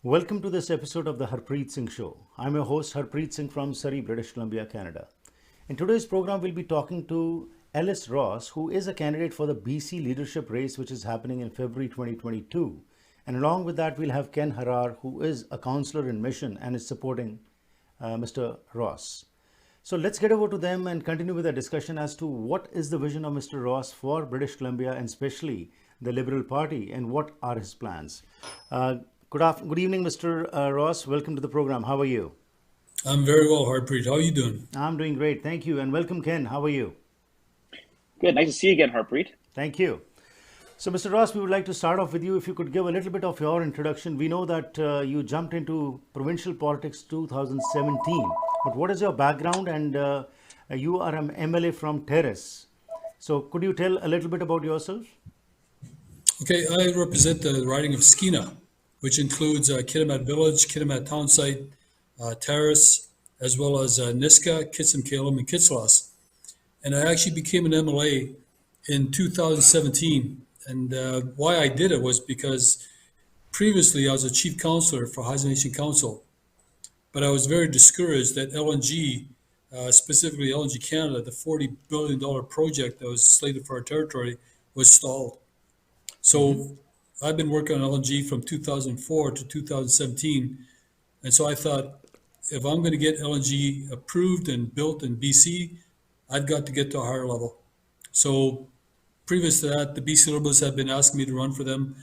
Welcome to this episode of the Harpreet Singh Show. I'm your host Harpreet Singh from Surrey, British Columbia, Canada. In today's program, we'll be talking to Ellis Ross, who is a candidate for the BC leadership race, which is happening in February 2022. And along with that, we'll have Ken Herar, who is a councillor in Mission and is supporting Mr. Ross. So let's get over to them and continue with the discussion as to what is the vision of Mr. Ross for British Columbia and especially the Liberal Party and what are his plans. Good evening, Mr. Ross. Welcome to the program. How are you? I'm very well, Harpreet. How are you doing? I'm doing great. Thank you. And welcome, Ken. How are you? Good. Nice to see you again, Harpreet. Thank you. So, Mr. Ross, we would like to start off with you. If you could give a little bit of your introduction. We know that you jumped into provincial politics 2017. But what is your background? And you are an MLA from Terrace. So, could you tell a little bit about yourself? Okay, I represent the riding of Skeena, which includes Kitimat Village, Kitimat Townsite, Terrace, as well as Niska, Kitsim-Kalem, and Kitsalas. And I actually became an MLA in 2017. And why I did it was because previously I was a chief councillor for Haida Nation Council, but I was very discouraged that LNG, specifically LNG Canada, the $40 billion project that was slated for our territory, was stalled. So I've been working on LNG from 2004 to 2017. And so I thought, if I'm going to get LNG approved and built in BC, I've got to get to a higher level. So previous to that, the BC Liberals have been asking me to run for them.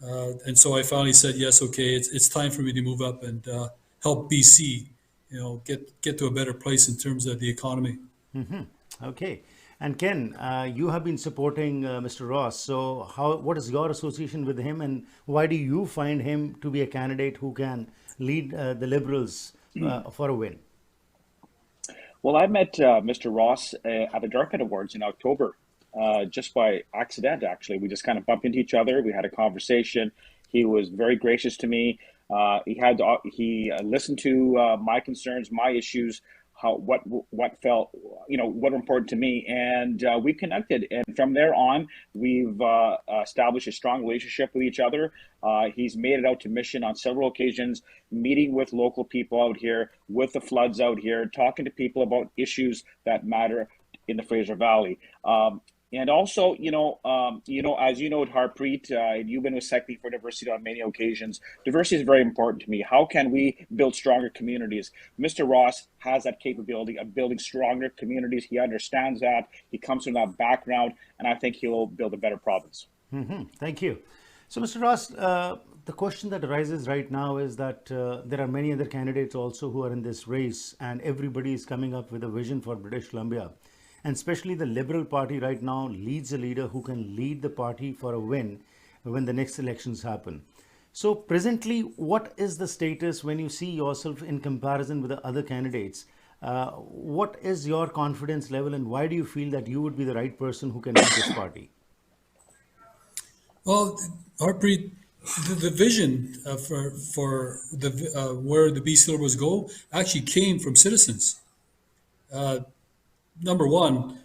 And so I finally said, yes, okay, it's time for me to move up and help BC, get to a better place in terms of the economy. Mm-hmm. Okay. And Ken, you have been supporting Mr. Ross. So what is your association with him and why do you find him to be a candidate who can lead the Liberals for a win? Well, I met Mr. Ross at the Dartmouth Awards in October, just by accident, actually. We just kind of bumped into each other. We had a conversation. He was very gracious to me. He listened to my concerns, my issues, what felt, what were important to me, and we connected. And from there on, we've established a strong relationship with each other. He's made it out to Mission on several occasions, meeting with local people out here, with the floods out here, talking to people about issues that matter in the Fraser Valley. And also, as you know, Harpreet, you've been with Secretary for Diversity on many occasions. Diversity is very important to me. How can we build stronger communities? Mr. Ross has that capability of building stronger communities. He understands that. He comes from that background, and I think he'll build a better province. Mm-hmm. Thank you. So, Mr. Ross, the question that arises right now is that there are many other candidates also who are in this race, and everybody is coming up with a vision for British Columbia. And especially the Liberal Party right now leads a leader who can lead the party for a win when the next elections happen. So presently, what is the status when you see yourself in comparison with the other candidates? What is your confidence level and why do you feel that you would be the right person who can lead this party? Well, Harpreet, the vision for where the BC Liberals go actually came from citizens. Number one,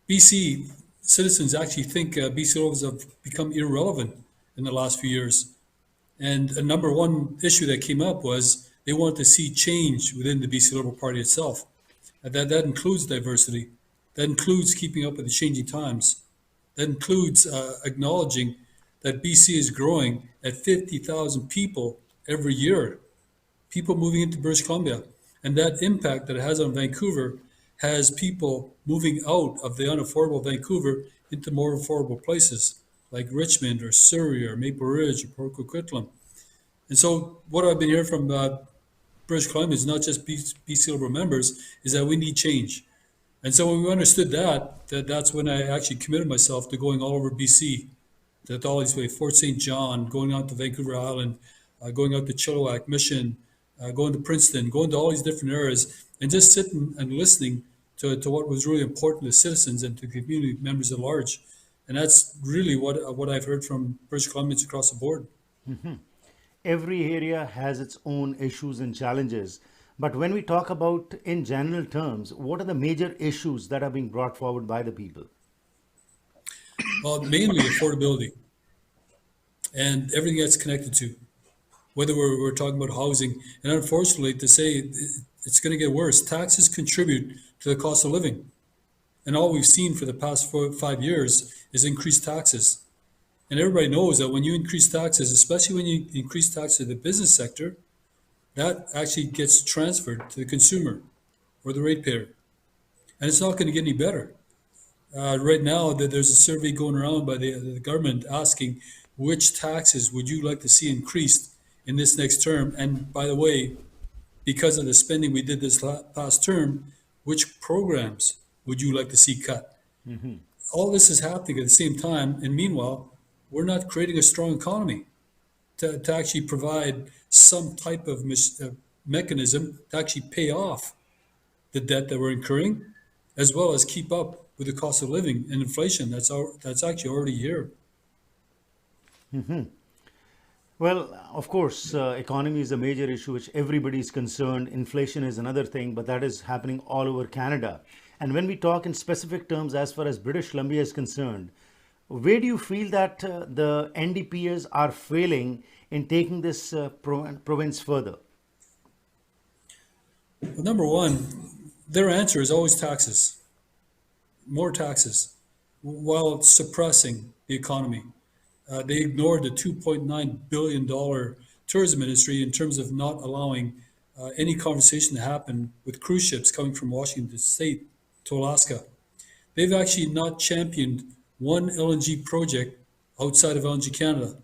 BC citizens actually think BC Liberals have become irrelevant in the last few years. And a number one issue that came up was they wanted to see change within the BC Liberal Party itself. And that includes diversity. That includes keeping up with the changing times. That includes acknowledging that BC is growing at 50,000 people every year. People moving into British Columbia. And that impact that it has on Vancouver has people moving out of the unaffordable Vancouver into more affordable places like Richmond or Surrey or Maple Ridge or Port Coquitlam. And so what I've been hearing from British Columbia is not just BC Liberal members, is that we need change. And so when we understood that's when I actually committed myself to going all over BC, to all these ways, Fort St. John, going out to Vancouver Island, going out to Chilliwack, Mission, going to Princeton, going to all these different areas, and just sitting and listening to what was really important to citizens and to community members at large. And that's really what I've heard from British Columbians across the board. Mm-hmm. Every area has its own issues and challenges. But when we talk about, in general terms, what are the major issues that are being brought forward by the people? Well, mainly affordability and everything that's connected to. whether we're talking about housing. And unfortunately, to say it's going to get worse, taxes contribute to the cost of living. And all we've seen for the past 5 years is increased taxes. And everybody knows that when you increase taxes, especially when you increase taxes to the business sector, that actually gets transferred to the consumer or the ratepayer. And it's not going to get any better. Right now, there's a survey going around by the government asking which taxes would you like to see increased in this next term. And by the way, because of the spending we did this past term, which programs would you like to see cut? All this is happening at the same time. And meanwhile, we're not creating a strong economy to actually provide some type of mechanism to actually pay off the debt that we're incurring, as well as keep up with the cost of living and inflation that's actually already here. Well, of course, economy is a major issue which everybody is concerned. Inflation is another thing, but that is happening all over Canada. And when we talk in specific terms as far as British Columbia is concerned, where do you feel that the NDPs are failing in taking this province further? Well, number one, their answer is always taxes, more taxes, while suppressing the economy. They ignored the $2.9 billion tourism industry in terms of not allowing any conversation to happen with cruise ships coming from Washington State to Alaska. They've actually not championed one LNG project outside of LNG Canada.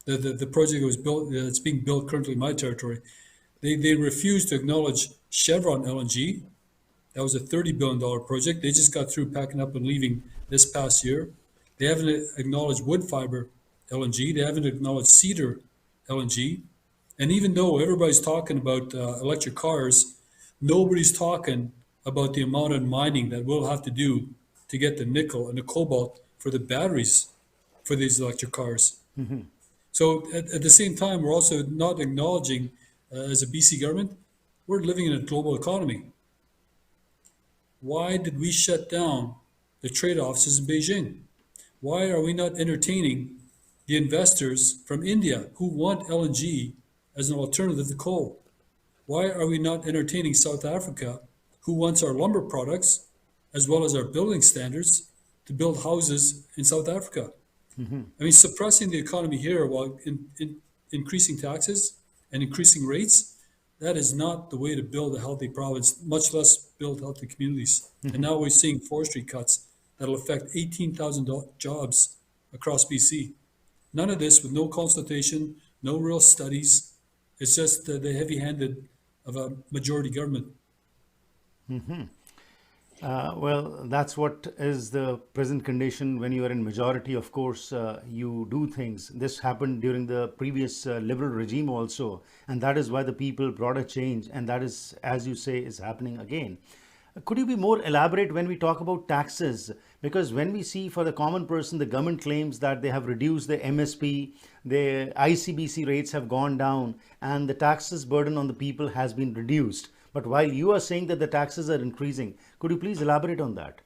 The project that was built, that's being built currently in my territory. They refused to acknowledge Chevron LNG. That was a $30 billion project. They just got through packing up and leaving this past year. They haven't acknowledged wood fiber LNG. They haven't acknowledged cedar LNG. And even though everybody's talking about electric cars, nobody's talking about the amount of mining that we'll have to do to get the nickel and the cobalt for the batteries for these electric cars. So at the same time, we're also not acknowledging, as a BC government, we're living in a global economy. Why did we shut down the trade offices in Beijing? Why are we not entertaining the investors from India who want LNG as an alternative to coal? Why are we not entertaining South Africa who wants our lumber products as well as our building standards to build houses in South Africa? I mean, suppressing the economy here while increasing taxes and increasing rates, that is not the way to build a healthy province, much less build healthy communities. And now we're seeing forestry cuts that'll affect 18,000 jobs across BC. None of this with no consultation, no real studies. It's just the heavy-handed of a majority government. Well, that's what is the present condition when you are in majority. Of course, you do things. This happened during the previous liberal regime also, and that is why the people brought a change, and that is, as you say, is happening again. Could you be more elaborate when we talk about taxes? Because when we see for the common person, the government claims that they have reduced the MSP, the ICBC rates have gone down, and the taxes burden on the people has been reduced. But while you are saying that the taxes are increasing, could you please elaborate on that?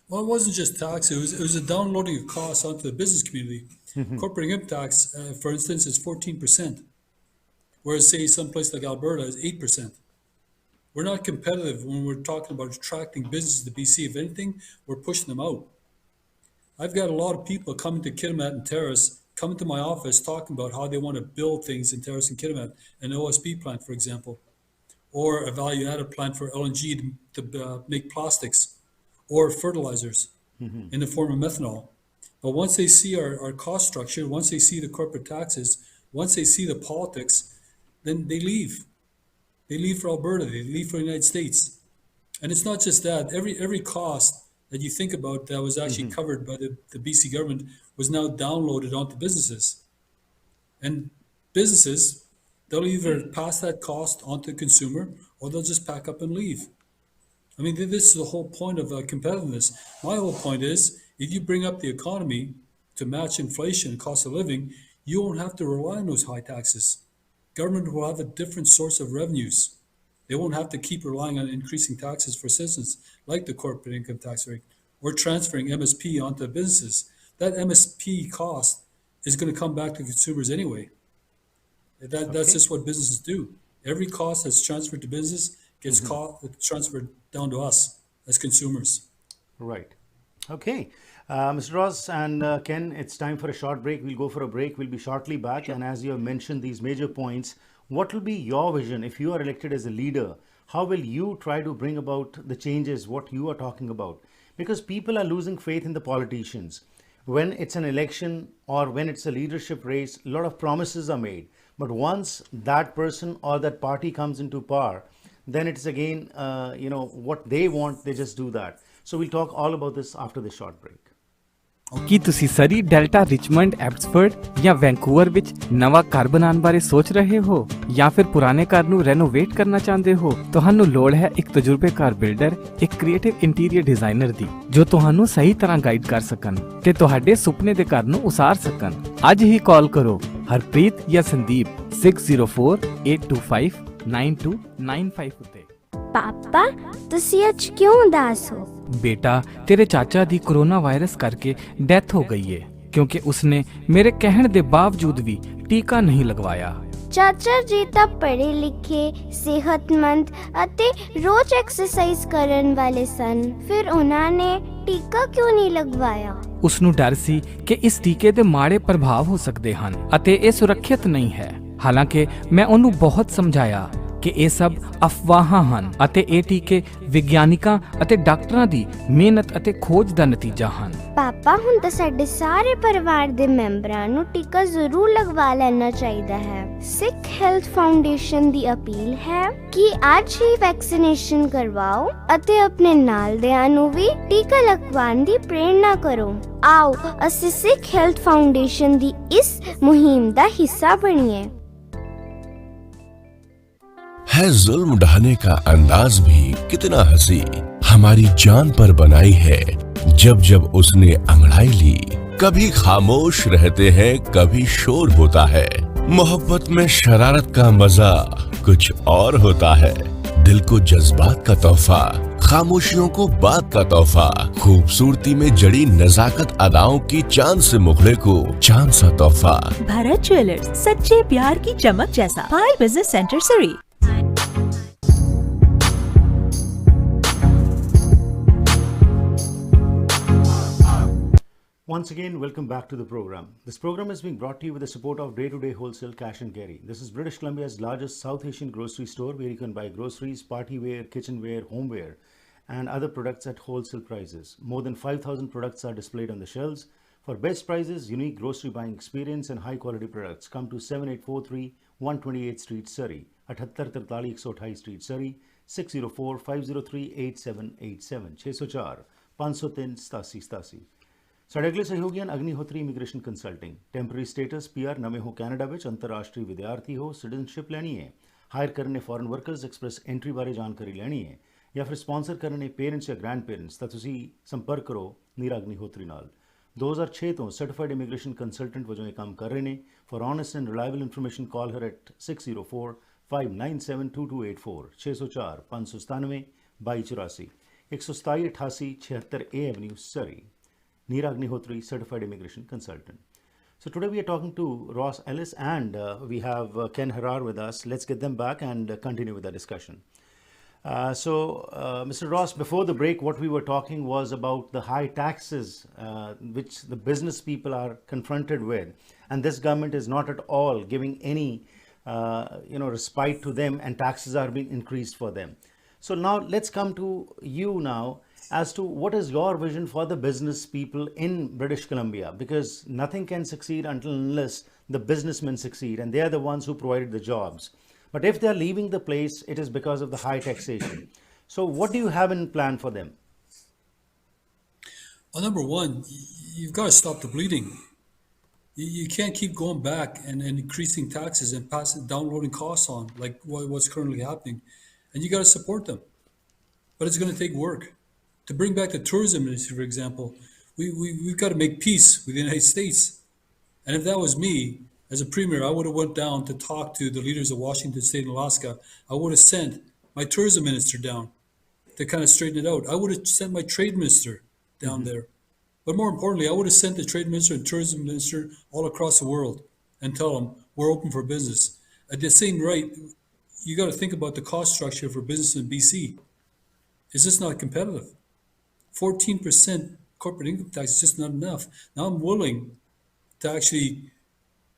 Well, it wasn't just tax, it was a downloading of costs onto the business community. Corporate income tax, for instance, is 14%, whereas, say, someplace like Alberta is 8%. We're not competitive when we're talking about attracting businesses to BC. If anything, we're pushing them out. I've got a lot of people coming to Kitimat and Terrace, coming to my office talking about how they want to build things in Terrace and Kitimat, an OSB plant, for example, or a value-added plant for LNG to make plastics or fertilizers in the form of methanol. But once they see our cost structure, once they see the corporate taxes, once they see the politics, then they leave. They leave for Alberta, they leave for the United States. And it's not just that. Every cost that you think about that was actually covered by the BC government was now downloaded onto businesses. And businesses, they'll either pass that cost onto the consumer or they'll just pack up and leave. I mean, this is the whole point of competitiveness. My whole point is, if you bring up the economy to match inflation and cost of living, you won't have to rely on those high taxes. Government will have a different source of revenues. They won't have to keep relying on increasing taxes for citizens, like the corporate income tax rate, or transferring MSP onto businesses. That MSP cost is going to come back to consumers anyway. That's just what businesses do. Every cost that's transferred to business gets transferred down to us as consumers. Right. Okay. Mr. Ross and Ken, it's time for a short break. We'll go for a break. We'll be shortly back. Sure. And as you have mentioned these major points, what will be your vision if you are elected as a leader? How will you try to bring about the changes, what you are talking about? Because people are losing faith in the politicians. When it's an election or when it's a leadership race, a lot of promises are made. But once that person or that party comes into power, then it's again, what they want, they just do that. So we'll talk all about this after this short break. ਕੀ ਤੁਸੀਂ ਸਰੀ delta Richmond Abbotsford ਜਾਂ Vancouver ਵਿੱਚ ਨਵਾਂ ਘਰ ਬਣਾਉਣ ਬਾਰੇ ਸੋਚ ਰਹੇ ਹੋ ਜਾਂ ਫਿਰ ਪੁਰਾਣੇ ਘਰ ਨੂੰ ਰੈਨੋਵੇਟ ਕਰਨਾ ਚਾਹੁੰਦੇ ਹੋ? ਤੁਹਾਨੂੰ ਲੋੜ ਹੈ ਇੱਕ ਤਜਰਬੇਕਾਰ ਬਿਲਡਰ, ਇੱਕ ਕ੍ਰੀਏਟਿਵ ਇੰਟੀਰੀਅਰ ਡਿਜ਼ਾਈਨਰ ਦੀ ਜੋ ਤੁਹਾਨੂੰ ਸਹੀ ਤਰ੍ਹਾਂ ਗਾਈਡ ਕਰ ਸਕਣ ਤੇ ਤੁਹਾਡੇ ਸੁਪਨੇ ਦੇ ਘਰ ਨੂੰ ਉਸਾਰ ਸਕਣ। ਅੱਜ ਹੀ ਕਾਲ ਕਰੋ ਹਰਪ੍ਰੀਤ ਜਾਂ ਸੰਦੀਪ 6048259295 ਉੱਤੇ। ਪਾਪਾ ਤੁਸੀਂ ਅੱਜ ਕਿਉਂ ਉਦਾਸ ਹੋ? बेटा, तेरे चाचा दी कोरोना वायरस करके डेथ हो गई है क्योंकि उसने मेरे कहने के बावजूद भी टीका नहीं लगवाया। ਚਾਚਾ ਜੀ ਤਾਂ ਪੜ੍ਹੇ ਲਿਖੇ, ਸਿਹਤਮੰਦ ਅਤੇ ਰੋਜ਼ ਐਕਸਰਸਾਈਜ਼ ਕਰਨ ਵਾਲੇ ਸਨ, ਫਿਰ ਉਹਨਾਂ ਨੇ ਟੀਕਾ ਕਿਉਂ ਨਹੀਂ ਲਗਵਾਇਆ? ਉਸ ਨੂੰ ਡਰ ਸੀ ਕਿ ਇਸ ਟੀਕੇ ਦੇ ਮਾੜੇ ਪ੍ਰਭਾਵ ਹੋ ਸਕਦੇ ਹਨ ਅਤੇ ਇਹ ਸੁਰੱਖਿਅਤ ਨਹੀਂ ਹੈ। ਹਾਲਾਂਕਿ ਮੈਂ ਉਹਨੂੰ ਬਹੁਤ ਸਮਝਾਇਆ ਕਿ ਇਹ ਸਭ ਅਫਵਾਹਾਂ ਹਨ ਅਤੇ ਇਹ ਟੀਕੇ ਵਿਗਿਆਨਿਕਾਂ ਅਤੇ ਡਾਕਟਰਾਂ ਦੀ ਮਿਹਨਤ ਅਤੇ ਖੋਜ ਦਾ ਨਤੀਜਾ ਹਨ। ਪਾਪਾ ਹੁਣ ਤਾਂ ਸਾਡੇ ਸਾਰੇ ਪਰਿਵਾਰ ਦੇ ਮੈਂਬਰਾਂ ਨੂੰ ਟੀਕਾ ਜ਼ਰੂਰ ਲਗਵਾ ਲੈਣਾ ਚਾਹੀਦਾ ਹੈ। ਸਿੱਖ ਹੈਲਥ ਫਾਊਂਡੇਸ਼ਨ ਦੀ ਅਪੀਲ ਹੈ ਕਿ ਅੱਜ ਹੀ ਵੈਕਸੀਨੇਸ਼ਨ ਕਰਵਾਓ ਅਤੇ ਆਪਣੇ ਨਾਲਦਿਆਂ ਨੂੰ ਵੀ ਟੀਕਾ ਲਗਵਾਉਣ ਦੀ ਪ੍ਰੇਰਣਾ ਕਰੋ। ਆਓ ਅਸੀਂ ਸਿੱਖ ਹੈਲਥ ਫਾਊਂਡੇਸ਼ਨ ਦੀ ਇਸ ਮੁਹਿੰਮ ਦਾ ਹਿੱਸਾ ਬਣੀਏ। है जुल्म ढाने का अंदाज भी कितना हंसी, हमारी जान पर बनाई है जब जब उसने अंगड़ाई ली। कभी खामोश रहते हैं, कभी शोर होता है। मोहब्बत में शरारत का मजा कुछ और होता है। दिल को जज्बात का तोहफा, खामोशियों को बात का तोहफा, खूबसूरती में जड़ी नजाकत अदाओं की चांद से मुखड़े को चांद सा तोहफा। भारत ज्वेलर्स, सच्चे प्यार की चमक जैसा। फाइल बिजनेस सेंटर सरी। Once again, welcome back to the program. This program is being brought to you with the support of Day-to-Day Wholesale Cash and Carry. This is British Columbia's largest South Asian grocery store where you can buy groceries, party-wear, kitchenware, homeware and other products at wholesale prices. More than 5,000 products are displayed on the shelves. For best prices, unique grocery buying experience and high-quality products, come to 7843 128th Street, Surrey, 7843 128th Street, Surrey, 604-503-8787, 604-503-8787। ਸਾਡੇ ਅਗਲੇ ਸਹਿਯੋਗੀ ਹਨ Agnihotri immigration consulting. Temporary status PR ਨਵੇਂ ਹੋ Canada ਵਿੱਚ, ਅੰਤਰਰਾਸ਼ਟਰੀ ਵਿਦਿਆਰਥੀ ਹੋ, ਸਿਟੀਜ਼ਨਸ਼ਿਪ ਲੈਣੀ ਹੈ, ਹਾਇਰ ਕਰਨੇ ਫੋਰਨ ਵਰਕਰਸ, ਐਕਸਪ੍ਰੈਸ ਐਂਟਰੀ ਬਾਰੇ ਜਾਣਕਾਰੀ ਲੈਣੀ ਹੈ ਜਾਂ ਫਿਰ ਸਪਾਂਸਰ ਕਰਨੇ ਪੇਰੈਂਟਸ ਜਾਂ ਗ੍ਰੈਂਡ ਪੇਰੈਂਟਸ, ਤਾਂ ਤੁਸੀਂ ਸੰਪਰਕ ਕਰੋ ਨੀਰਾ ਅਗਨੀਹੋਤਰੀ ਨਾਲ। 2006 ਤੋਂ ਸਰਟੀਫਾਈਡ ਇਮੀਗ੍ਰੇਸ਼ਨ ਕੰਸਲਟੈਂਟ ਵਜੋਂ ਇਹ ਕੰਮ ਕਰ ਰਹੇ ਨੇ। For honest and reliable information call her at 604-597-2284, 604-597-2284, 127-88-76 A Avenue, Surrey. Neera Agnihotri, Certified Immigration Consultant. So today we are talking to Ross Ellis and we have Ken Herar with us. Let's get them back and continue with the discussion. Mr. Ross, before the break, what we were talking was about the high taxes which the business people are confronted with, and this government is not at all giving any respite to them, and taxes are being increased for them. So now let's come to you now as to what is your vision for the business people in British Columbia, because nothing can succeed unless the businessmen succeed, and they are the ones who provided the jobs. But if they are leaving the place, it is because of the high taxation. So what do you have in plan for them? Well, number one, you've got to stop the bleeding. You can't keep going back and increasing taxes and downloading costs on like what's currently happening. And you got to support them. But it's going to take work. To bring back the tourism industry, for example, we've got to make peace with the United States. And if that was me, as a premier, I would have went down to talk to the leaders of Washington State and Alaska. I would have sent my tourism minister down to kind of straighten it out. I would have sent my trade minister down there. But more importantly, I would have sent the trade minister and tourism minister all across the world and tell them we're open for business. At the same rate, you got to think about the cost structure for business in BC. It's just not competitive. 14% corporate income tax is just not enough. Now I'm willing to actually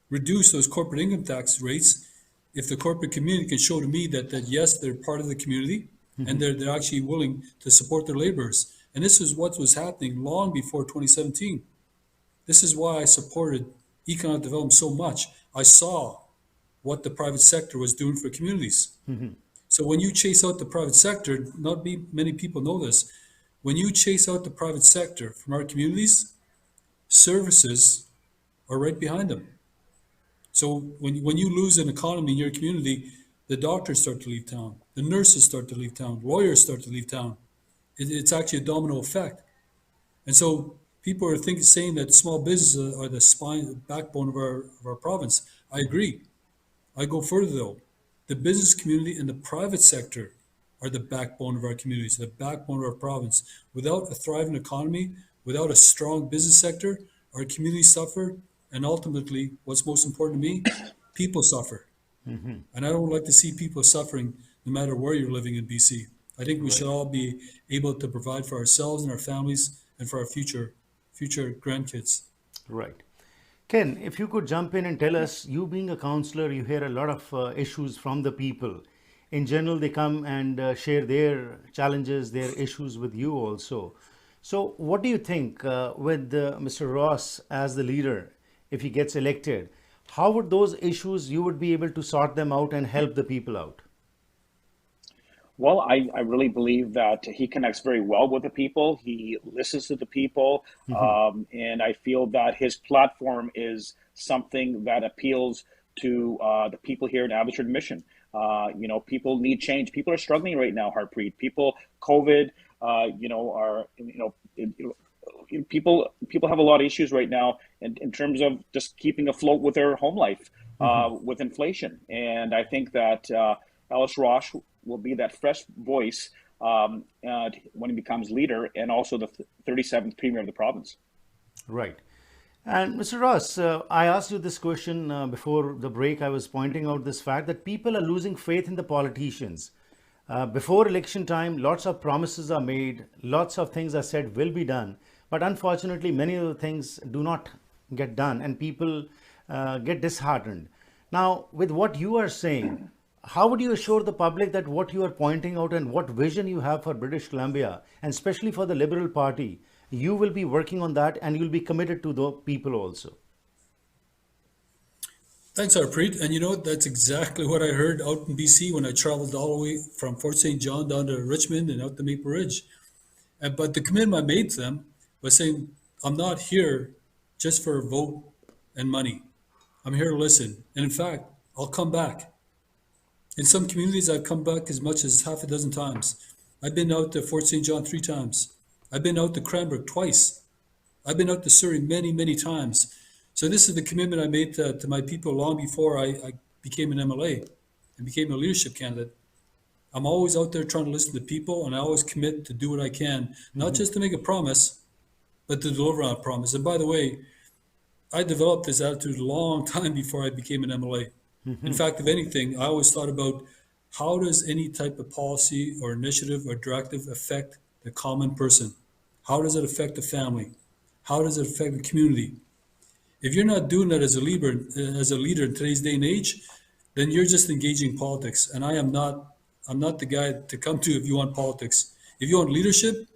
reduce those corporate income tax rates if the corporate community can show to me that yes, they're part of the community and they're actually willing to support their laborers. And this is what was happening long before 2017. This is why I supported economic development so much. I saw what the private sector was doing for communities. So when you chase out the private sector, many people know this. When you chase out the private sector from our communities, services are right behind them. So when you lose an economy in your community, the doctors start to leave town, the nurses start to leave town, lawyers start to leave town. It's actually a domino effect. And so people are saying that small businesses are the backbone of our province. I agree. I go further though. The business community and the private sector are the backbone of our communities, the backbone of our province. Without a thriving economy, without a strong business sector, our communities suffer, and ultimately, what's most important to me, people suffer. And I don't like to see people suffering no matter where you're living in BC. I think we should all be able to provide for ourselves and our families and for our future grandkids. Right. Ken, if you could jump in and tell us, you being a counselor, you hear a lot of issues from the people. In general, they come and share their challenges, their issues with you also. So what do you think with Mr. Ross as the leader, if he gets elected, how would those issues, you would be able to sort them out and help the people out? Well, I really believe that he connects very well with the people. He listens to the people. And I feel that his platform is something that appeals to the people here in Abbotsford Mission. People need change. People are struggling right now, Harpreet. COVID, people have a lot of issues right now in terms of just keeping afloat with their home life with inflation. And I think that Ellis Ross will be that fresh voice when he becomes leader, and also the 37th Premier of the province. Right. And Mr. Ross, I asked you this question before the break. I was pointing out this fact that people are losing faith in the politicians. Before election time, lots of promises are made, lots of things are said will be done. But unfortunately, many of the things do not get done and people get disheartened. Now, with what you are saying, how would you assure the public that what you are pointing out and what vision you have for British Columbia, and especially for the Liberal Party, you will be working on that and you'll be committed to the people also? Thanks, Harpreet. And that's exactly what I heard out in BC when I traveled all the way from Fort St. John down to Richmond and out to Maple Ridge. But the commitment I made to them was saying, I'm not here just for a vote and money. I'm here to listen. And in fact, I'll come back. In some communities, I've come back as much as half a dozen times. I've been out to Fort St. John 3 times. I've been out to Cranbrook twice. I've been out to Surrey many, many times. So this is the commitment I made to my people long before I became an MLA and became a leadership candidate. I'm always out there trying to listen to people, and I always commit to do what I can, not just to make a promise, but to deliver on a promise. And by the way, I developed this attitude a long time before I became an MLA. In fact, if anything, I always thought about how does any type of policy or initiative or directive affect the common person? How does it affect the family? How does it affect the community? If you're not doing that as a leader in today's day and age, then you're just engaging politics. And I'm not the guy to come to if you want politics. If you want leadership,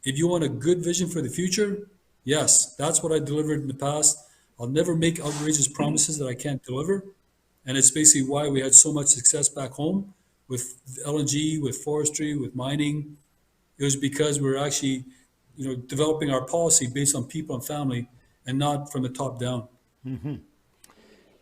if you want a good vision for the future, yes, that's what I delivered in the past. I'll never make outrageous promises that I can't deliver. And it's basically why we had so much success back home with LNG, with forestry, with mining. It was because we're actually, developing our policy based on people and family and not from the top down.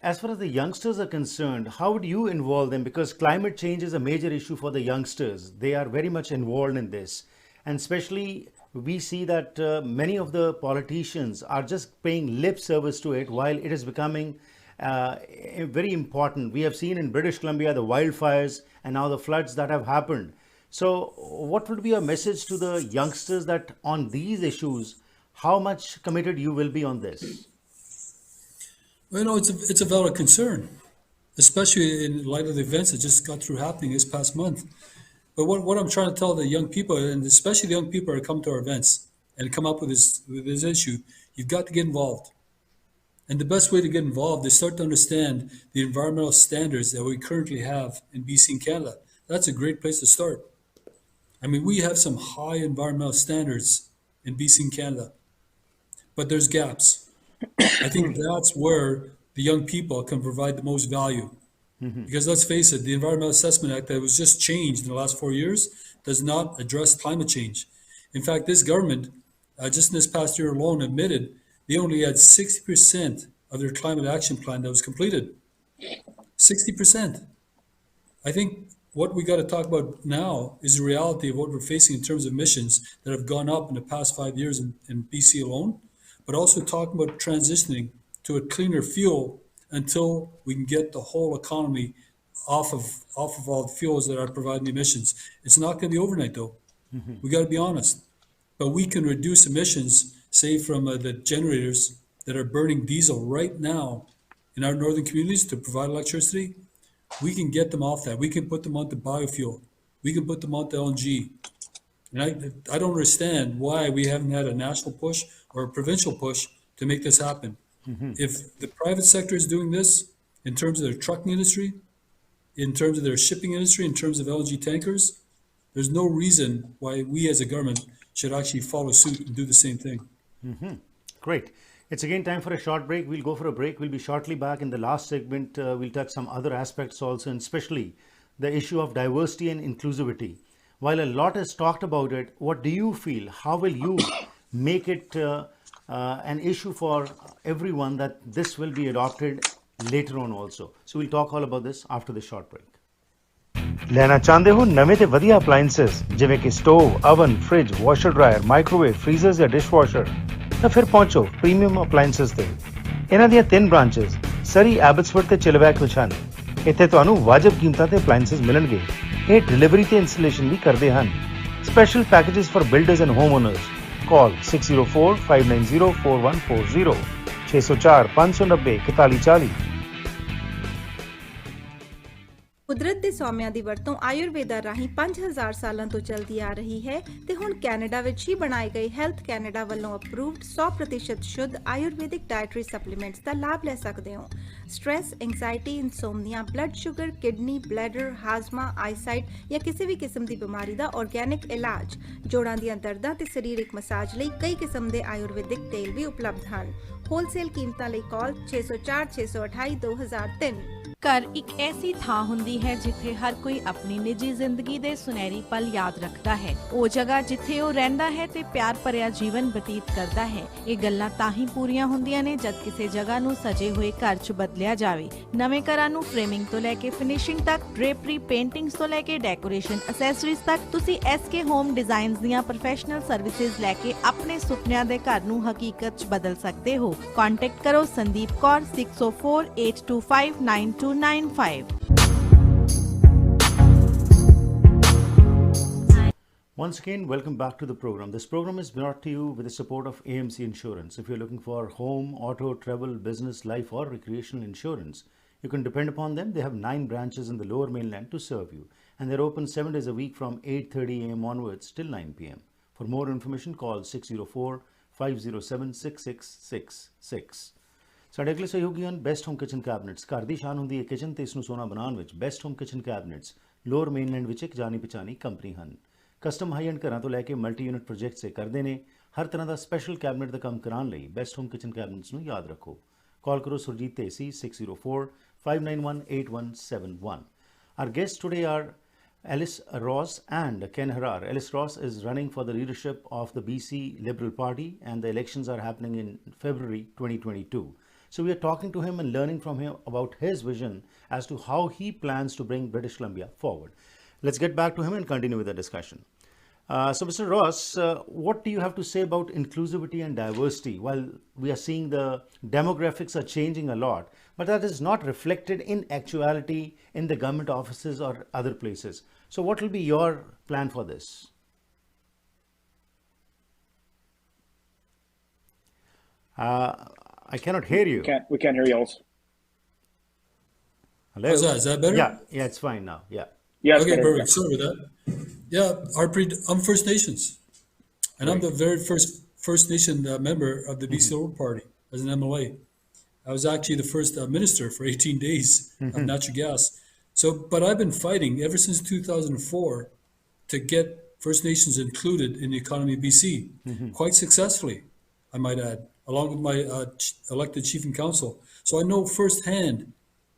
As far as the youngsters are concerned, how would you involve them? Because climate change is a major issue for the youngsters. They are very much involved in this. And especially we see that many of the politicians are just paying lip service to it while it is becoming very important. We have seen in British Columbia the wildfires and now the floods that have happened. So what would be your message to the youngsters that on these issues, how much committed you will be on this? Well, it's a valid concern. especially in light of the events that just got through happening this past month. But what I'm trying to tell the young people, and especially the young people that come to our events and come up with this issue, you've got to get involved. And the best way to get involved is start to understand the environmental standards that we currently have in BC and Canada. That's a great place to start. I mean, we have some high environmental standards in BC and Canada, but there's gaps. I think that's where the young people can provide the most value. Because let's face it, the Environmental Assessment Act that was just changed in the last 4 years does not address climate change. In fact, this government, just in this past year alone, admitted they only had 60% of their climate action plan that was completed. 60%. I think what we got to talk about now is the reality of what we're facing in terms of emissions that have gone up in the past 5 years in BC alone, but also talking about transitioning to a cleaner fuel until we can get the whole economy off of all the fuels that are providing emissions. It's not going to be overnight, though. We got to be honest. But we can reduce emissions, say, from the generators that are burning diesel right now in our northern communities to provide electricity. We can get them off that. We can put them onto biofuel. We can put them onto LNG. And I don't understand why we haven't had a national push or a provincial push to make this happen. If the private sector is doing this in terms of their trucking industry, in terms of their shipping industry, in terms of LNG tankers, there's no reason why we as a government should actually follow suit and do the same thing. Great. It's again time for a short break. We'll go for a break. We'll be shortly back. In the last segment, we'll touch some other aspects also, and especially the issue of diversity and inclusivity. While a lot is talked about it, what do you feel? How will you make it an issue for everyone that this will be adopted later on also? So we'll talk all about this after the short break. ਲੈਣਾ ਚਾਹੁੰਦੇ ਹੋ ਨਵੇਂ ਤੇ ਵਧੀਆ appliances ਜਿਵੇਂ ਕਿ stove, oven, fridge, washer dryer, microwave, freezers ਜਾਂ dishwasher ਤਾਂ ਫਿਰ ਪਹੁੰਚੋ ਪ੍ਰੀਮੀਅਮ ਅਪਲਾਈਐਂਸਸ ਤੇ। ਇਹਨਾਂ ਦੀਆਂ 3 ਬ੍ਰਾਂਚਸ ਸਰੀ, ਐਬਟਸਫੋਰਡ ਤੇ ਚਿਲਵੈਕ ਵਿੱਚ ਹਨ। ਇੱਥੇ ਤੁਹਾਨੂੰ ਵਾਜਬ ਕੀਮਤਾਂ ਤੇ ਅਪਲਾਈਐਂਸਸ ਮਿਲਣਗੇ। ਇਹ ਡਿਲੀਵਰੀ ਤੇ ਇੰਸਟਾਲੇਸ਼ਨ ਵੀ ਕਰਦੇ ਹਨ। Special packages for builders and home honours. Call 604-590-4140 604 590 4140। ਕੁਦਰਤ ਦੇ ਸੌਮਿਆਂ ਦੀ ਵਰਤੋਂ ਆਯੁਰਵੇਦਾ ਰਾਹੀਂ 5000 ਸਾਲਾਂ ਤੋਂ ਚੱਲਦੀ ਆ ਰਹੀ ਹੈ ਤੇ ਹੁਣ ਕੈਨੇਡਾ ਵਿੱਚ ਹੀ ਬਣਾਏ ਗਏ ਹੈਲਥ ਕੈਨੇਡਾ ਵੱਲੋਂ ਅਪਰੂਵਡ 100% ਸ਼ੁੱਧ ਆਯੁਰਵੈਦਿਕ ਡਾਇਟਰੀ ਸਪਲੀਮੈਂਟਸ ਦਾ ਲਾਭ ਲੈ ਸਕਦੇ ਹੋ। Stress, anxiety, insomnia, blood sugar, kidney, bladder, ਹਾਜ਼ਮਾ, ਆਈਸਾਈਟ ਜਾਂ ਕਿਸੇ ਵੀ ਕਿਸਮ ਦੀ ਬਿਮਾਰੀ ਦਾ ਆਰਗੈਨਿਕ ਇਲਾਜ, ਜੋੜਾਂ ਦੀਆਂ ਦਰਦਾਂ ਤੇ ਸਰੀਰਕ ਮਸਾਜ ਲਈ ਕਈ ਕਿਸਮ ਦੇ ਆਯੁਰਵੈਦਿਕ ਤੇਲ ਵੀ ਉਪਲਬਧ ਹਨ। ਹੋਲਸੇਲ ਕੀਮਤਾਂ ਲਈ ਕਾਲ 604 628 2003। ਘਰ ਇੱਕ ਐਸੀ ਥਾਂ ਹੁੰਦੀ ਹੈ ਜਿੱਥੇ ਹਰ ਕੋਈ ਆਪਣੀ ਨਿੱਜੀ ਜ਼ਿੰਦਗੀ ਦੇ ਸੁਨਹਿਰੀ ਪਲ ਯਾਦ ਰੱਖਦਾ ਹੈ। ਉਹ ਜਗ੍ਹਾ ਜਿੱਥੇ ਉਹ ਰਹਿੰਦਾ ਹੈ ਤੇ ਪਿਆਰ ਭਰਿਆ ਜੀਵਨ ਬਤੀਤ ਕਰਦਾ ਹੈ। ਇਹ ਗੱਲਾਂ ਤਾਂ ਹੀ ਪੂਰੀਆਂ ਹੁੰਦੀਆਂ ਨੇ ਜਦ ਕਿਸੇ ਜਗ੍ਹਾ ਨੂੰ ਸਜੇ ਹੋਏ ਘਰ 'ਚ ਬਦਲਿਆ ਜਾਵੇ। ਨਵੇਂ ਘਰਾਂ ਨੂੰ ਫਰੇਮਿੰਗ ਤੋਂ ਲੈ ਕੇ ਫਿਨਿਸ਼ਿੰਗ ਤੱਕ, ਡ੍ਰੇਪਰੀ, ਪੇਂਟਿੰਗਸ ਤੋਂ ਲੈ ਕੇ ਡੈਕੋਰੇਸ਼ਨ ਅਸੈਸਰੀਜ਼ ਤੱਕ ਤੁਸੀਂ SK ਹੋਮ ਡਿਜ਼ਾਈਨਸ ਦੀਆਂ ਪ੍ਰੋਫੈਸ਼ਨਲ ਸਰਵਿਸਿਜ਼ ਲੈ ਕੇ ਆਪਣੇ ਸੁਪਨਿਆਂ ਦੇ ਘਰ ਨੂੰ ਹਕੀਕਤ 'ਚ ਬਦਲ ਸਕਦੇ ਹੋ। ਕੰਟੈਕਟ ਕਰੋ Sandeep Kaur 6048259295। Once again, welcome back to the program. This program is brought to you with the support of AMC Insurance. If you're looking for home, auto, travel, business, life or recreational insurance, you can depend upon them. They have 9 branches in the Lower Mainland to serve you, and they're open 7 days a week from 8:30 a.m. onwards till 9 p.m. For more information, call 604-507-6666. ਸਾਡੇ ਅਗਲੇ ਸਹਿਯੋਗੀ ਹਨ best home kitchen ਕੈਬਨਿਟਸ। ਘਰ ਦੀ ਸ਼ਾਨ ਹੁੰਦੀ ਹੈ kitchen ਤੇ ਇਸ ਨੂੰ ਸੋਨਾ ਬਣਾਉਣ ਵਿੱਚ best home kitchen ਕੈਬਨਿਟਸ lower mainland ਵਿੱਚ ਇੱਕ ਜਾਣੀ ਪਛਾਣੀ ਕੰਪਨੀ ਹਨ। ਕਸਟਮ ਹਾਈ ਐਂਡ ਘਰਾਂ ਤੋਂ ਲੈ ਕੇ ਮਲਟੀ ਯੂਨਿਟ ਪ੍ਰੋਜੈਕਟਸ ਇਹ ਕਰਦੇ ਨੇ। ਹਰ ਤਰ੍ਹਾਂ ਦਾ ਸਪੈਸ਼ਲ ਕੈਬਨਿਟ ਦਾ ਕੰਮ ਕਰਾਉਣ ਲਈ ਬੈਸਟ ਹੋਮ ਕਿਚਨ ਕੈਬਨਿਟਸ ਨੂੰ ਯਾਦ ਰੱਖੋ। ਕਾਲ ਕਰੋ Surjit Dhesi 604-591-8171। Our guests today are Ellis Ross and Ken Herar. Ellis Ross is running for the leadership of the BC Liberal Party and the elections are happening in February 2022. So we are talking to him and learning from him about his vision as to how he plans to bring British Columbia forward. Let's get back to him and continue with the discussion. So Mr. Ross, what do you have to say about inclusivity and diversity? While we are seeing the demographics are changing a lot, but that is not reflected in actuality in the government offices or other places. So what will be your plan for this? I cannot hear you. We can't hear you, Ellis. Hello. How's that? Is that better? Yeah, it's fine now. Yeah. Yeah, it's Okay, better. perfect. Sorry about that. Yeah, Harpreet, I'm First Nations, and I'm Right. the very first First Nation member of the BC Liberal Party as an MLA. I was actually the first minister for 18 days of natural gas. So, but I've been fighting ever since 2004 to get First Nations included in the economy of BC, quite successfully, I might add, along with my elected chief and council. So I know firsthand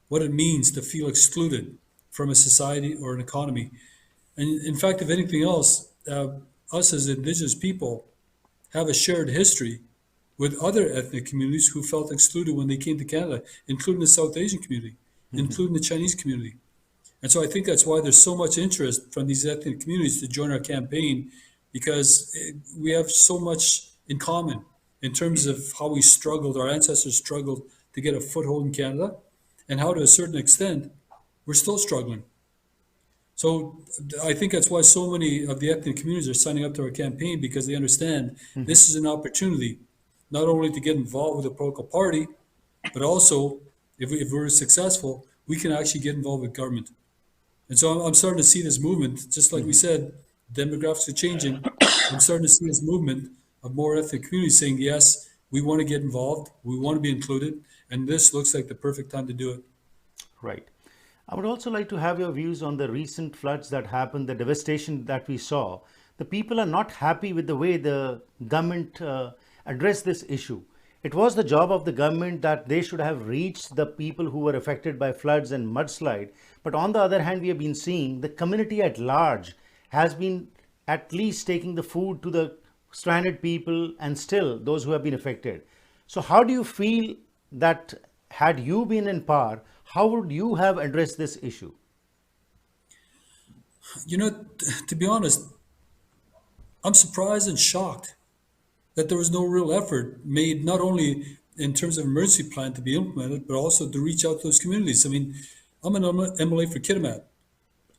what it means to feel excluded from a society or an economy. And in fact, if anything else, us as Indigenous people have a shared history with other ethnic communities who felt excluded when they came to Canada, including the South Asian community, including the Chinese community. And so I think that's why there's so much interest from these ethnic communities to join our campaign, because we have so much in common in terms of how we struggled, our ancestors struggled to get a foothold in Canada, and how to a certain extent, we're still struggling. So I think that's why so many of the ethnic communities are signing up to our campaign, because they understand this is an opportunity not only to get involved with a political party, but also if we're successful, we can actually get involved with government. And so I'm starting to see this movement, just like we said, demographics are changing. I'm starting to see this movement of more ethnic communities saying, yes, we want to get involved, we want to be included, and this looks like the perfect time to do it. Right. I would also like to have your views on the recent floods that happened, the devastation that we saw. The people are not happy with the way the government addressed this issue. It was the job of the government that they should have reached the people who were affected by floods and mudslide. But on the other hand, we have been seeing the community at large has been at least taking the food to the stranded people and still those who have been affected. So how do you feel that had you been in power, how would you have addressed this issue? You know, to be honest, I'm surprised and shocked that there was no real effort made, not only in terms of emergency plan to be implemented, but also to reach out to those communities. I mean, I'm an MLA for Kitimat.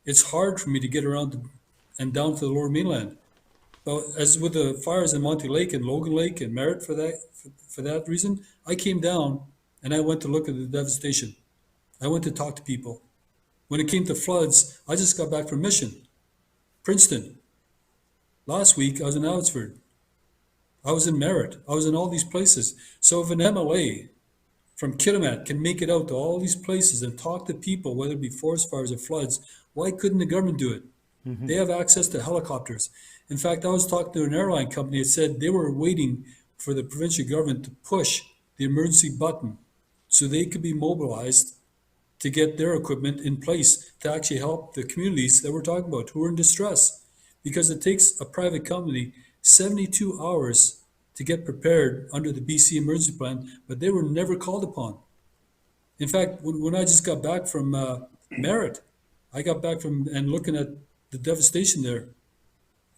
It's hard for me to get around and down to the Lower Mainland. But as with the fires in Monty Lake and Logan Lake and Merritt for that reason, I came down and I went to look at the devastation. I went to talk to people. When it came to floods, I just got back from Mission, Princeton. Last week, I was in Abbotsford. I was in Merritt. I was in all these places. So if an MLA from Kitimat can make it out to all these places and talk to people, whether it be forest fires or floods, why couldn't the government do it? They have access to helicopters. In fact, I was talking to an airline company that said they were waiting for the provincial government to push the emergency button so they could be mobilized to get their equipment in place to actually help the communities that we're talking about who are in distress. Because it takes a private company 72 hours to get prepared under the BC emergency plan, but they were never called upon. In fact, when I just got back from Merritt, I got back from and looking at the devastation there,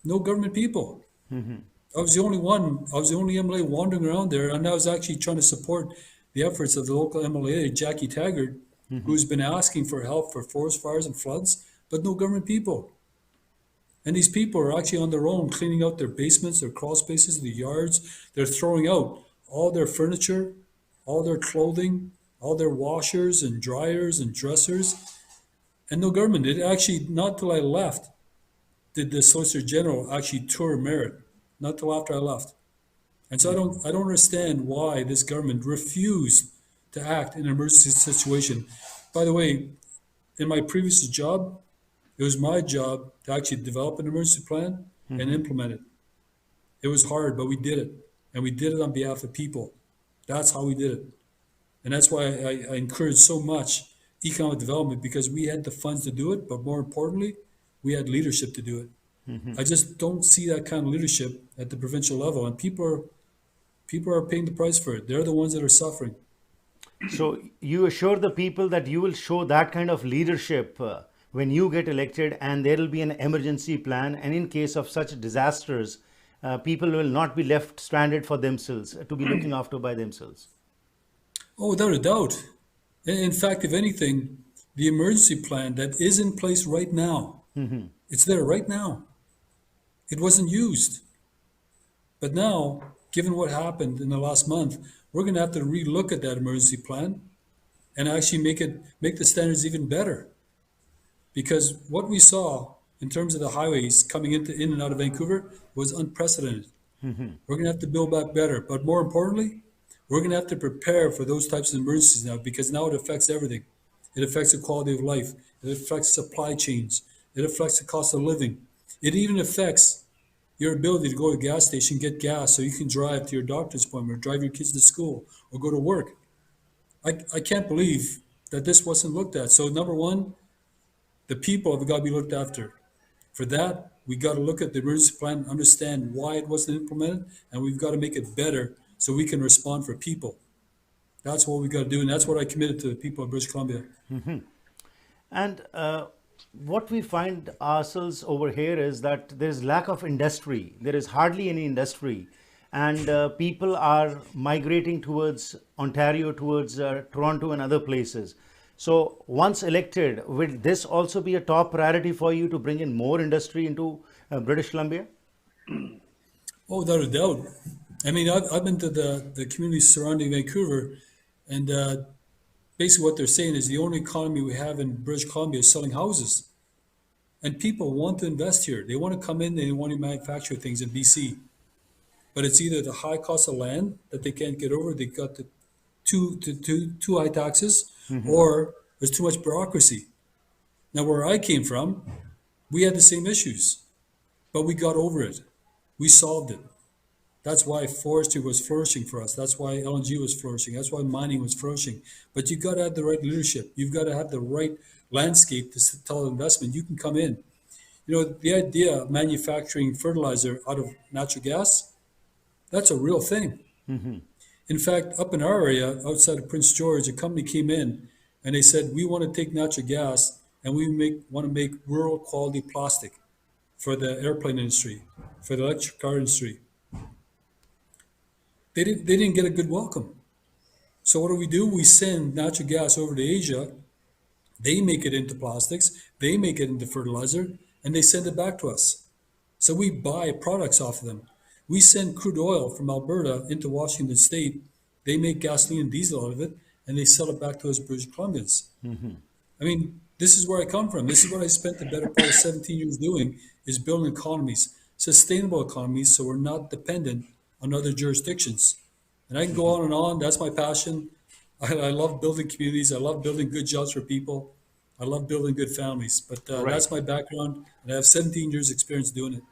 no government people. I was the only one, I was the only MLA wandering around there, and I was actually trying to support the efforts of the local MLA, Jackie Taggart, who's been asking for help for forest fires and floods, but no government people. And these people are actually on their own, cleaning out their basements, their crawl spaces, their yards. They're throwing out all their furniture, all their clothing, all their washers and dryers and dressers, and no government. It actually, not till I left, did the Solicitor General actually tour Merritt, not till after I left. And so I don't understand why this government refused to act in an emergency situation. By the way, in my previous job, it was my job to actually develop an emergency plan and implement it. It was hard, but we did it. And we did it on behalf of people. That's how we did it. And that's why I encourage so much economic development, because we had the funds to do it, but more importantly, we had leadership to do it. I just don't see that kind of leadership at the provincial level, and people are paying the price for it. They're the ones that are suffering. So you assure the people that you will show that kind of leadership when you get elected, and there will be an emergency plan, and in case of such disasters, people will not be left stranded for themselves, to be looking after by themselves. Oh, without a doubt. In fact, if anything, the emergency plan that is in place right now, it's there right now. It wasn't used. But now, given what happened in the last month, we're going to have to relook at that emergency plan and actually make the standards even better. Because what we saw in terms of the highways coming in and out of Vancouver was unprecedented. We're going to have to build back better, but more importantly, we're going to have to prepare for those types of emergencies now, because now it affects everything. It affects the quality of life. It affects supply chains. It affects the cost of living. It even affects your ability to go to a gas station, get gas so you can drive to your doctor's appointment, or drive your kids to school, or go to work. I can't believe that this wasn't looked at. So number one, the people have got to be looked after. For that, we got to look at the emergency plan, understand why it wasn't implemented, and we've got to make it better so we can respond for people. That's what we got to do, and that's what I committed to the people of British Columbia. And what we find ourselves over here is that there is lack of industry. There is hardly any industry, and people are migrating towards Ontario, towards Toronto and other places. So once elected, will this also be a top priority for you to bring in more industry into British Columbia? Oh, without a doubt. I mean, I've been to the communities surrounding Vancouver, and basically what they're saying is the only economy we have in British Columbia is selling houses. And people want to invest here. They want to come in, they want to manufacture things in BC. But it's either the high cost of land that they can't get over, they got the too high taxes, or there's too much bureaucracy. Now, where I came from, we had the same issues, but we got over it. We solved it. That's why forestry was flourishing for us. That's why LNG was flourishing. That's why mining was flourishing. But you've got to have the right leadership. You've got to have the right landscape to tell investment. You can come in. You know, the idea of manufacturing fertilizer out of natural gas, that's a real thing. In fact, up in our area, outside of Prince George, a company came in and they said, we want to take natural gas and we want to make rural quality plastic for the airplane industry, for the electric car industry. They didn't get a good welcome. So what do? We send natural gas over to Asia. They make it into plastics, they make it into fertilizer, and they send it back to us. So we buy products off of them. We send crude oil from Alberta into Washington State. They make gasoline and diesel out of it, and they sell it back to us British Columbians. I mean, this is where I come from. This is what I spent the better part of 17 years doing, is building economies, sustainable economies, so we're not dependent on other jurisdictions. And I can go on and on. That's my passion. I love building communities. I love building good jobs for people. I love building good families. But that's my background, and I have 17 years experience doing it.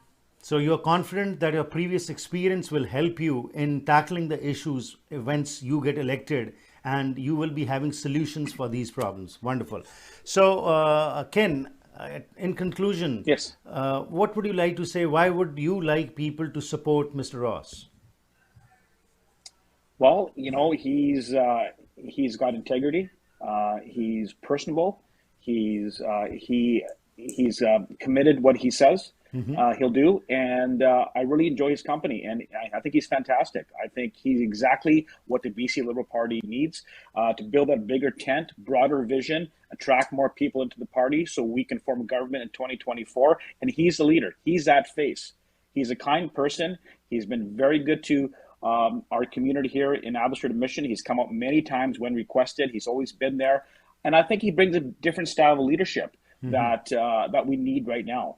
So you're confident that your previous experience will help you in tackling the issues once you get elected, and you will be having solutions for these problems. Wonderful. So Ken, in conclusion, Yes. What would you like to say? Why would you like people to support Mr. Ross? Well, you know, he's got integrity. He's personable. He's committed what he says. He'll do, and I really enjoy his company, and I think he's fantastic. I think he's exactly what the BC Liberal Party needs to build a bigger tent, broader vision, attract more people into the party so we can form a government in 2024, and he's the leader. He's that face. He's a kind person. He's been very good to our community here in Abbotsford Mission. He's come up many times when requested. He's always been there, and I think he brings a different style of leadership that we need right now.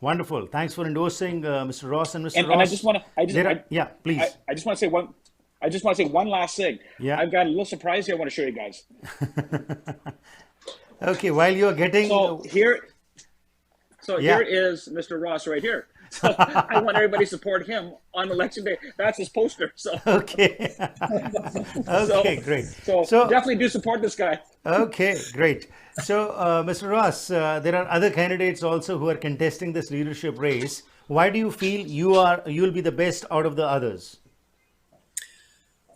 Wonderful. Thanks for endorsing Mr. Ross and Mr. And Ross. I just want to, yeah, please. I just want to say one. I just want to say one last thing. Yeah. I've got a little surprise here I want to show you guys. Okay, while you're getting... Here is Mr. Ross right here. So I want everybody to support him on election day. That's his poster. So Okay. Okay, great. So definitely do support this guy. Okay, great. So, Mr. Ross, there are other candidates also who are contesting this leadership race. Why do you feel you'll be the best out of the others?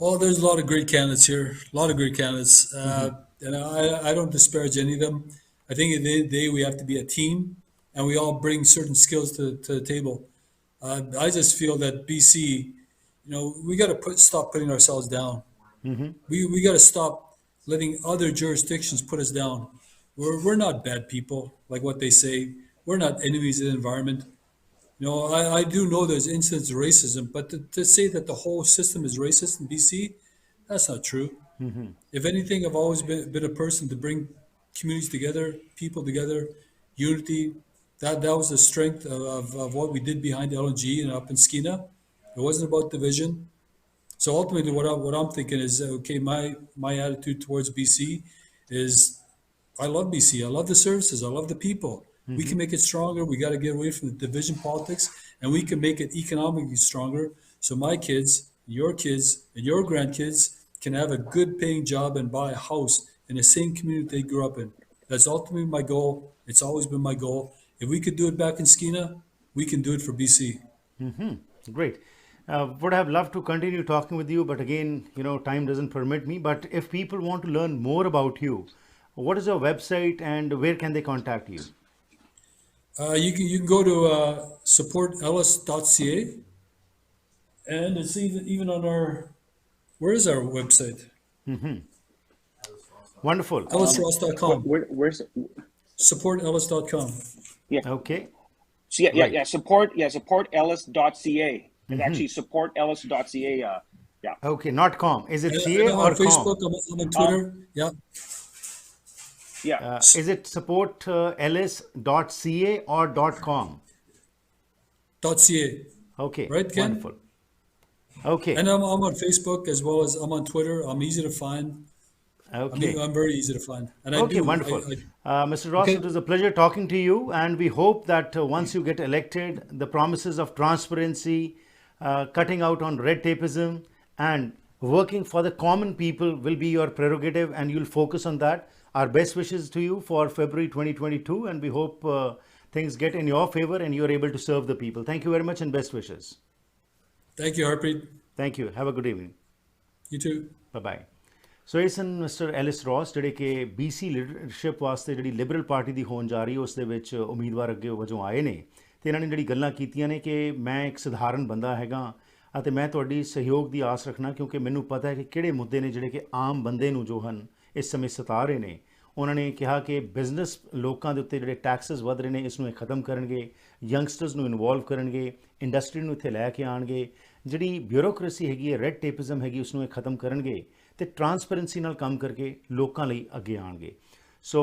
Well, there's a lot of great candidates here, a lot of great candidates. And I don't disparage any of them. I think at the end of the day, we have to be a team, and we all bring certain skills to the table. I just feel that BC, you know, we got to stop putting ourselves down. We got to stop letting other jurisdictions put us down. We're not bad people, like what they say. We're not enemies of the environment. You know, I do know there's incidents of racism, but to say that the whole system is racist in BC, that's not true. If anything, I've always been a person to bring communities together, people together, unity. That was the strength of what we did behind LNG and up in Skeena. It wasn't about division. So ultimately, what I'm thinking is, okay, my attitude towards BC is, I love BC. I love the services. I love the people. We can make it stronger. We got to get away from the division politics, and we can make it economically stronger. So my kids, and your grandkids can have a good paying job and buy a house in the same community they grew up in. That's ultimately my goal. It's always been my goal. If we could do it back in Skeena, we can do it for BC. Great. Would have loved to continue talking with you, but again, time doesn't permit me. But if people want to learn more about you, what is your website and where can they contact you? You can go to supportellis.ca, and it's even on our, where is our website? Wonderful. ellisross.com. Where's supportellis.com. Yeah. Okay. So support Ellis.ca. It's actually supportellis.ca. Yeah. Okay, not com. Is it And CA I'm or on Facebook, com? I'm on Twitter. Yeah. Yeah. Is it supportellis.ca or .com? .ca. Okay, Right, Ken? wonderful. Okay, And I'm on Facebook as well as I'm on Twitter. I'm easy to find. okay. I'm very easy to find. And I Okay, do. wonderful. I- Mr. Ross, Okay. it was a pleasure talking to you, and we hope that once you get elected, the promises of transparency, cutting out on red tapeism, and working for the common people will be your prerogative, and you'll focus on that. Our best wishes to you for February 2022, and we hope things get in your favor and you're able to serve the people. Thank you very much, and best wishes. Thank you, Harpreet. Thank you. Have a good evening. You too. Bye so ਇਹ ਸਨ mister Alice ਰੌਸ ਜਿਹੜੇ ਕਿ BC leadership ਵਾਸਤੇ ਜਿਹੜੀ Liberal party ਦੀ ਹੋਣ ਜਾ ਰਹੀ ਉਸ ਦੇ ਵਿੱਚ ਉਮੀਦਵਾਰ ਅੱਗੇ ਵਜੋਂ ਆਏ ਨੇ ਤੇ ਇਹਨਾਂ ਨੇ ਜਿਹੜੀ ਗੱਲਾਂ ਕੀਤੀਆਂ ਨੇ ਕਿ ਮੈਂ ਇੱਕ ਸਧਾਰਨ ਬੰਦਾ ਹੈਗਾ ਅਤੇ ਮੈਂ ਤੁਹਾਡੀ ਸਹਿਯੋਗ ਦੀ ਆਸ ਰੱਖਣਾ ਕਿਉਂਕਿ ਮੈਨੂੰ ਪਤਾ ਹੈ ਕਿ ਕਿਹੜੇ ਮੁੱਦੇ ਨੇ ਜਿਹੜੇ ਕਿ ਆਮ ਬੰਦੇ ਨੂੰ ਜੋ ਹਨ ਇਸ ਸਮੇਂ ਸਤਾ ਰਹੇ ਨੇ। ਉਹਨਾਂ ਨੇ ਕਿਹਾ ਕਿ ਬਿਜ਼ਨਸ ਲੋਕਾਂ ਦੇ ਉੱਤੇ ਜਿਹੜੇ ਟੈਕਸਸ ਵਧ ਰਹੇ ਨੇ ਇਸ ਨੂੰ ਇਹ ਖਤਮ ਕਰਨਗੇ, ਯੰਗਸਟਰਸ ਨੂੰ ਇਨਵੋਲਵ ਕਰਨਗੇ, ਇੰਡਸਟਰੀ ਨੂੰ ਇੱਥੇ ਲੈ ਕੇ ਆਉਣਗੇ, ਜਿਹੜੀ ਬਿਊਰੋਕ੍ਰੇਸੀ ਹੈਗੀ ਹੈ, ਰੈੱਡ ਟੇਪਿਜ਼ਮ ਹੈਗੀ ਉਸ ਨੂੰ ਇਹ ਖਤਮ ਕਰਨਗੇ ਤੇ ਟਰਾਂਸਪੇਰੈਂਸੀ ਨਾਲ ਕੰਮ ਕਰਕੇ ਲੋਕਾਂ ਲਈ ਅੱਗੇ ਆਉਣਗੇ। ਸੋ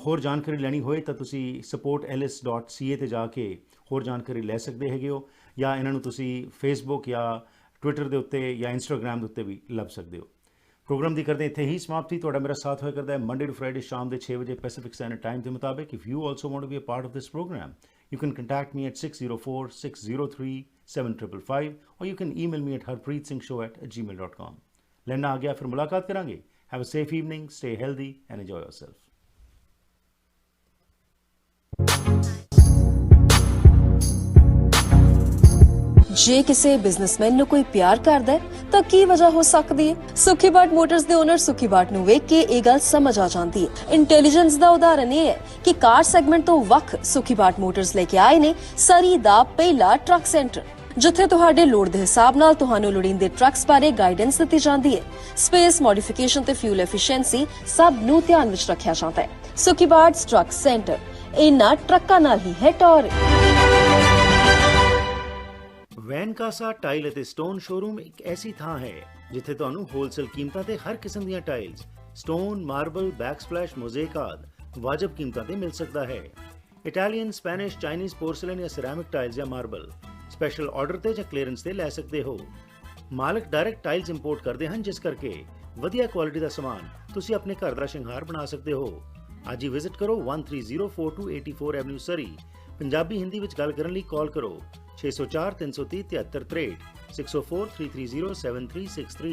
ਹੋਰ ਜਾਣਕਾਰੀ ਲੈਣੀ ਹੋਏ ਤਾਂ ਤੁਸੀਂ supportellis.ca ਤੇ ਜਾ ਕੇ ਹੋਰ ਜਾਣਕਾਰੀ ਲੈ ਸਕਦੇ ਹੈਗੇ ਹੋ ਜਾਂ ਇਹਨਾਂ ਨੂੰ ਤੁਸੀਂ ਫੇਸਬੁੱਕ ਜਾਂ ਟਵਿੱਟਰ ਦੇ ਉੱਤੇ ਜਾਂ ਇੰਸਟਾਗ੍ਰਾਮ ਦੇ ਉੱਤੇ ਵੀ ਲੱਭ ਸਕਦੇ ਹੋ। ਪ੍ਰੋਗਰਾਮ ਦੀ ਕਰਦੇ ਇੱਥੇ ਹੀ ਸਮਾਪਤੀ। ਤੁਹਾਡਾ ਮੇਰਾ ਸਾਥ ਹੋਇਆ ਕਰਦਾ ਹੈ ਮੰਡੇ ਟੂ ਫਰਾਈਡੇ ਸ਼ਾਮ ਦੇ 6 ਵਜੇ ਪੈਸੀਫਿਕ ਸਟੈਂਡਰਡ ਟਾਈਮ ਦੇ ਮੁਤਾਬਿਕ। If you also want to be a part of this programme you can contact me at 604-603-7555 or you can email me at harpreetsingshow@gmail.com. ਲੈਣਾ ਆ ਗਿਆ ਫਿਰ ਮੁਲਾਕਾਤ ਕਰਾਂਗੇ। Have a safe evening, stay healthy and enjoy yourself. ਜੇ ਕਿਸੇ businessman ਨੂੰ ਕੋਈ ਪਿਆਰ ਕਰਦਾ ਹੈ ਤਾਂ ਕੀ ਵਜ੍ਹਾ ਹੋ ਸਕਦੀ ਹੈ? ਸੁਖੀਬਾਟ ਮੋਟਰਸ ਦੇ ਓਨਰ ਸੁਖੀਬਾਟ ਨੂੰ ਵੇਖ ਕੇ ਇਹ ਗੱਲ ਸਮਝ ਆ ਜਾਂਦੀ ਹੈ। ਇੰਟੈਲੀਜੈਂਸ ਦਾ ਉਦਾਹਰਨ ਇਹ ਹੈ ਕਿ ਕਾਰ ਸੈਗਮੈਂਟ ਤੋਂ ਵੱਖ ਸੁਖੀਬਾਟ ਮੋਟਰਸ ਲੈ ਕੇ ਆਏ ਨੇ ਸਰੀ ਦਾ ਪਹਿਲਾ ਟਰੱਕ ਸੈਂਟਰ, ਜਿੱਥੇ ਤੁਹਾਡੇ ਲੋੜ ਦੇ ਹਿਸਾਬ ਨਾਲ ਤੁਹਾਨੂੰ ਲੋੜੀਂਦੇ ਟਰੱਕਸ ਬਾਰੇ ਗਾਈਡੈਂਸ ਦਿੱਤੀ ਜਾਂਦੀ ਹੈ। ਸਪੇਸ ਮੋਡੀਫਿਕੇਸ਼ਨ ਤੇ ਫਿਊਲ ਐਫੀਸ਼ੀਐਂਸੀ ਸਭ ਨੂੰ ਧਿਆਨ ਵਿੱਚ ਰੱਖਿਆ ਜਾਂਦਾ ਹੈ। ਸੁਖੀਬਾਟ ਟਰੱਕ ਸੈਂਟਰ ਇਹਨਾਂ ਟਰੱਕਾਂ ਨਾਲ ਹੀ ਹੈ ਟੌਰ। ਵੈਨਕਾਸਾ ਟਾਈਲ ਅਤੇ ਸਟੋਨ ਸ਼ੋਰੂਮ ਇੱਕ ਐਸੀ ਥਾਂ ਹੈ ਜਿੱਥੇ ਤੁਹਾਨੂੰ ਹੋਲਸੇਲ ਕੀਮਤਾਂ ਤੇ ਹਰ ਕਿਸਮ ਦੀਆਂ ਟਾਈਲਸ, ਸਟੋਨ, ਮਾਰਬਲ, ਬੈਕਸਪਲੈਸ਼, ਮੋਜ਼ੇਕ ਆਦਿ ਵਾਜਬ ਕੀਮਤਾਂ ਤੇ ਮਿਲ ਸਕਦਾ ਹੈ। ਇਟਾਲੀਅਨ, ਸਪੈਨਿਸ਼, ਚਾਈਨੀਜ਼ ਪੋਰਸਲਨ ਜਾਂ ਸਿਰੈਮਿਕ ਟਾਈਲਸ ਜਾਂ ਮਾਰਬਲ ਸਪੈਸ਼ਲ ਆਰਡਰ ਤੇ ਜਾਂ ਕਲੀਅਰੈਂਸ ਤੇ ਲੈ ਸਕਦੇ ਹੋ। ਮਾਲਕ ਡਾਇਰੈਕਟ ਟਾਈਲਸ ਇੰਪੋਰਟ ਕਰਦੇ ਹਨ, ਜਿਸ ਕਰਕੇ ਵਧੀਆ ਕੁਆਲਿਟੀ ਦਾ ਸਮਾਨ ਤੁਸੀਂ ਆਪਣੇ ਘਰ ਦਾ ਸ਼ਿੰਗਾਰ ਬਣਾ ਸਕਦੇ ਹੋ। ਅੱਜ ਹੀ ਵਿਜ਼ਿਟ ਕਰੋ 130428 ਐਵਨਿਊ ਸਰੀ। ਪੰਜਾਬੀ ਹਿੰਦੀ ਵਿੱਚ ਗੱਲ ਕਰਨ ਲਈ ਕਾਲ ਕਰੋ 604 330 7363 604 330 7363।